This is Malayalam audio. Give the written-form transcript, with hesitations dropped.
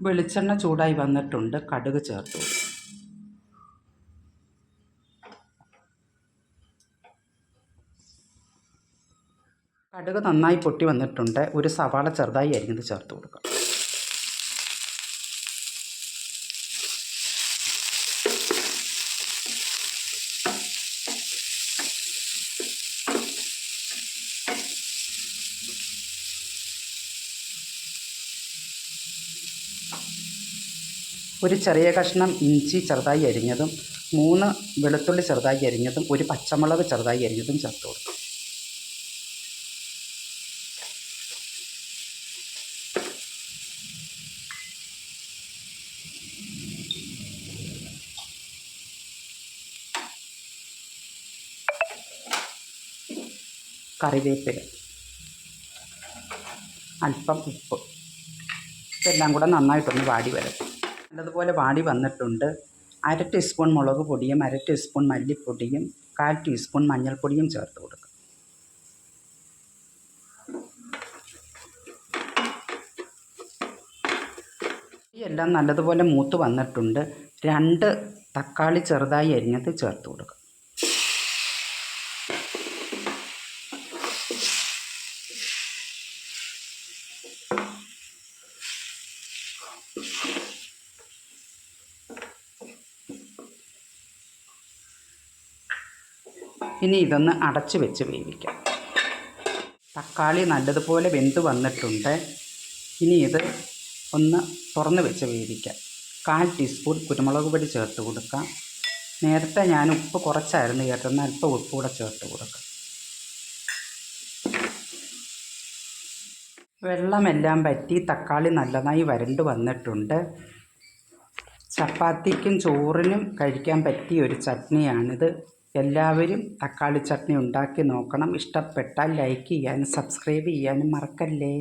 വെളിച്ചെണ്ണ ചൂടായി വന്നിട്ടുണ്ട്. കടുക് ചേർത്തു. കടുക് നന്നായി പൊട്ടി വന്നിട്ടുണ്ട്. ഒരു സവാള ചെറുതായി അരിഞ്ഞത് ചേർത്ത് കൊടുക്കാം. ഒരു ചെറിയ കഷ്ണം ഇഞ്ചി ചെറുതായി അരിഞ്ഞതും 3 വെളുത്തുള്ളി ചെറുതായി അരിഞ്ഞതും ഒരു പച്ചമുളക് ചെറുതായി അരിഞ്ഞതും ചേർത്ത് കൊടുക്കും. കറിവേപ്പില, അല്പം ഉപ്പ്, ഇതെല്ലാം കൂടെ നന്നായിട്ടൊന്ന് വാടി വരും. നല്ലതുപോലെ വാടി വന്നിട്ടുണ്ട്. 1/2 ടീസ്പൂൺ മുളക് പൊടിയും 1/2 ടീസ്പൂൺ മല്ലിപ്പൊടിയും 1/4 ടീസ്പൂൺ മഞ്ഞൾപ്പൊടിയും ചേർത്ത് കൊടുക്കും. എല്ലാം നല്ലതുപോലെ മൂത്ത് വന്നിട്ടുണ്ട്. 2 തക്കാളി ചെറുതായി അരിഞ്ഞത് ചേർത്ത് കൊടുക്കും. ഇനി ഇതൊന്ന് അടച്ച് വെച്ച് വേവിക്കാം. തക്കാളി നല്ലതുപോലെ വെന്ത് വന്നിട്ടുണ്ട്. ഇനി ഇത് ഒന്ന് തുറന്ന് വെച്ച് വേവിക്കാം. 1/4 ടീസ്പൂൺ കുരുമുളക് പൊടി ചേർത്ത് കൊടുക്കാം. നേരത്തെ ഞാൻ ഉപ്പ് കുറച്ചായിരുന്നു ചേർത്തുന്നത്, അല്പം ഉപ്പ് കൂടെ ചേർത്ത് കൊടുക്കാം. വെള്ളമെല്ലാം വറ്റി തക്കാളി നല്ലതായി വരണ്ട് വന്നിട്ടുണ്ട്. ചപ്പാത്തിക്കും ചോറിനും കഴിക്കാൻ പറ്റിയ ഒരു ചട്നിയാണിത്. എല്ലാവരും തക്കാളി ചട്നി ഉണ്ടാക്കി നോക്കണം. ഇഷ്ടപ്പെട്ടാൽ ലൈക്ക് ചെയ്യാനും സബ്സ്ക്രൈബ് ചെയ്യാനും മറക്കല്ലേ.